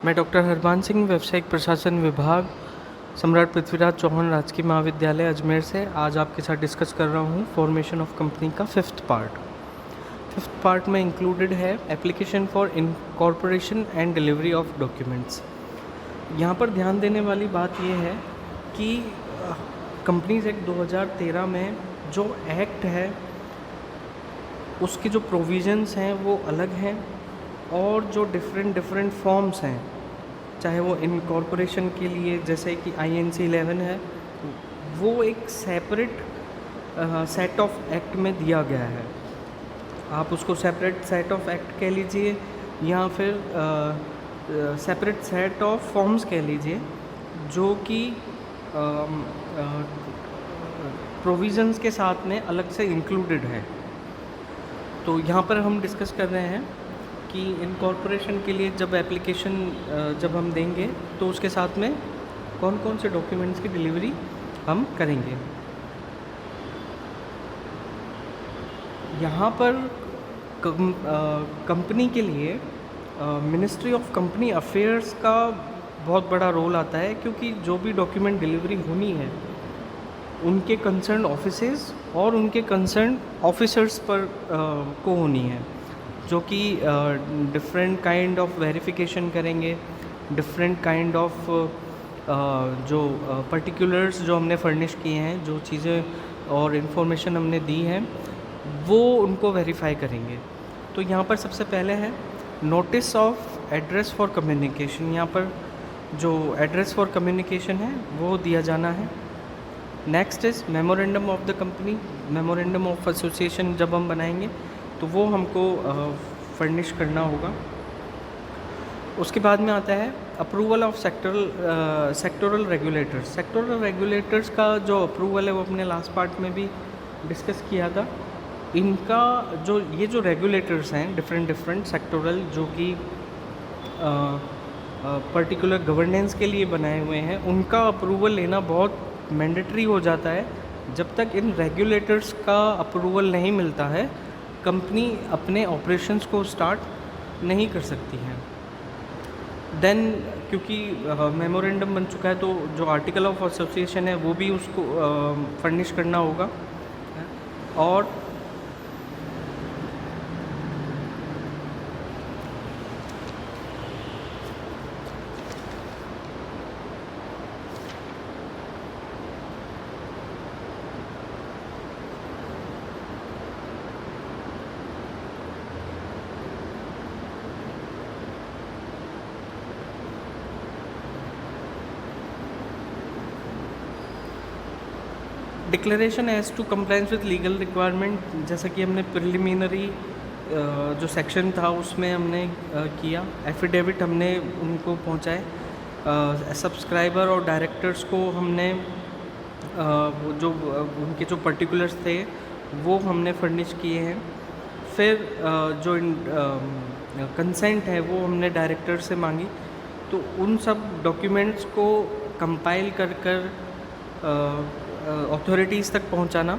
मैं डॉक्टर हरमान सिंह, व्यावसायिक प्रशासन विभाग, सम्राट पृथ्वीराज चौहान राजकीय महाविद्यालय अजमेर से आज आपके साथ डिस्कस कर रहा हूँ फॉर्मेशन ऑफ कंपनी का फिफ्थ पार्ट में इंक्लूडेड है application for incorporation and delivery of documents. यहाँ पर ध्यान देने वाली बात यह है कि कंपनीज एक्ट 2013 में जो एक्ट है उसके जो प्रोविज़न्स हैं वो अलग हैं और जो डिफरेंट फॉर्म्स हैं, चाहे वो इनकॉर्पोरेशन के लिए जैसे कि INC 11 है, वो एक सेपरेट सेट ऑफ एक्ट में दिया गया है। आप उसको सेपरेट सेट ऑफ एक्ट कह लीजिए या फिर सेपरेट सेट ऑफ फॉर्म्स कह लीजिए, जो कि प्रोविज़न्स के साथ में अलग से इंक्लूडेड है। तो यहाँ पर हम डिस्कस कर रहे हैं कि इनकॉर्पोरेशन के लिए जब एप्लीकेशन जब हम देंगे तो उसके साथ में कौन कौन से डॉक्यूमेंट्स की डिलीवरी हम करेंगे। यहाँ पर कंपनी के लिए मिनिस्ट्री ऑफ कंपनी अफेयर्स का बहुत बड़ा रोल आता है, क्योंकि जो भी डॉक्यूमेंट डिलीवरी होनी है उनके कंसर्न ऑफिसेस और उनके कंसर्न ऑफिसर्स पर को होनी है, जो कि डिफरेंट काइंड ऑफ वेरिफिकेशन करेंगे, डिफरेंट काइंड ऑफ जो पर्टिकुलर्स जो हमने फर्निश किए हैं, जो चीज़ें और इन्फॉर्मेशन हमने दी हैं वो उनको वेरीफाई करेंगे। तो यहाँ पर सबसे पहले है notice of address for communication. यहाँ पर जो एड्रेस फॉर कम्युनिकेशन है वो दिया जाना है। Next is memorandum of the company. Memorandum of association जब हम बनाएंगे तो वो हमको फर्निश करना होगा। उसके बाद में आता है approval of sectoral regulators. Sectoral regulators का जो अप्रूवल है वो अपने लास्ट पार्ट में भी डिस्कस किया था। इनका ये जो रेगुलेटर्स हैं डिफरेंट सेक्टोरल, जो कि पर्टिकुलर गवर्नेंस के लिए बनाए हुए हैं, उनका अप्रूवल लेना बहुत मैंडेटरी हो जाता है। जब तक इन रेगुलेटर्स का अप्रूवल नहीं मिलता है कंपनी अपने ऑपरेशंस को स्टार्ट नहीं कर सकती है। देन क्योंकि मेमोरेंडम बन चुका है तो जो आर्टिकल ऑफ एसोसिएशन है वो भी उसको फर्निश करना होगा। और declaration as to compliance with legal requirement, जैसा कि हमने प्रिलिमिनरी जो सेक्शन था उसमें हमने किया। एफिडेविट हमने उनको पहुंचाए। सब्सक्राइबर और डायरेक्टर्स को हमने जो उनके जो पर्टिकुलर्स थे वो हमने फर्निश किए हैं। फिर जो कंसेंट है वो हमने डायरेक्टर से मांगी। तो उन सब डॉक्यूमेंट्स को कंपाइल कर अथॉरिटीज़ तक पहुंचाना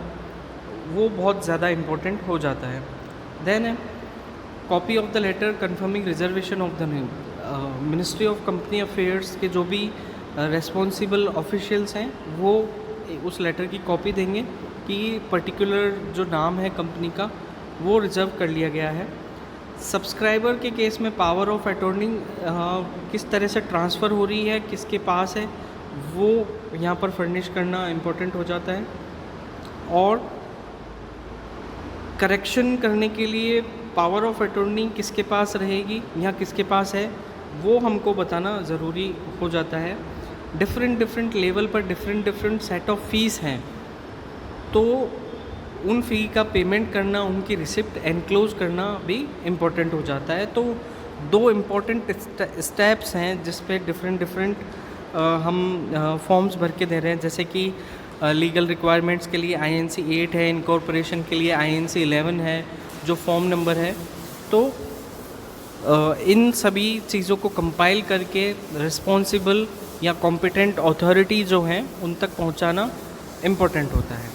वो बहुत ज़्यादा इम्पोर्टेंट हो जाता है। देन है copy of the letter confirming reservation of the name. Ministry of company affairs के जो भी रेस्पॉन्सिबल ऑफिशियल्स हैं वो उस लेटर की कॉपी देंगे कि पर्टिकुलर जो नाम है कंपनी का वो रिजर्व कर लिया गया है। सब्सक्राइबर के केस में पावर ऑफ अटॉर्नी किस तरह से ट्रांसफ़र हो रही है, किसके पास है, वो यहाँ पर फर्निश करना इम्पोर्टेंट हो जाता है। और करेक्शन करने के लिए पावर ऑफ अटॉर्नी किसके पास रहेगी या किसके पास है वो हमको बताना ज़रूरी हो जाता है। डिफरेंट लेवल पर डिफरेंट सेट ऑफ फ़ीस हैं, तो उन फ़ी का पेमेंट करना, उनकी रिसिप्ट एनक्लोज करना भी इम्पोर्टेंट हो जाता है। तो दो इम्पोर्टेंट स्टेप्स हैं जिस पे डिफरेंट हम फॉर्म्स भर के दे रहे हैं। जैसे कि लीगल रिक्वायरमेंट्स के लिए INC 8 है, इनकॉर्पोरेशन के लिए INC 11 है जो फॉर्म नंबर है। तो इन सभी चीज़ों को कंपाइल करके रिस्पॉन्सिबल या कॉम्पिटेंट अथॉरिटी जो हैं उन तक पहुंचाना इम्पोर्टेंट होता है।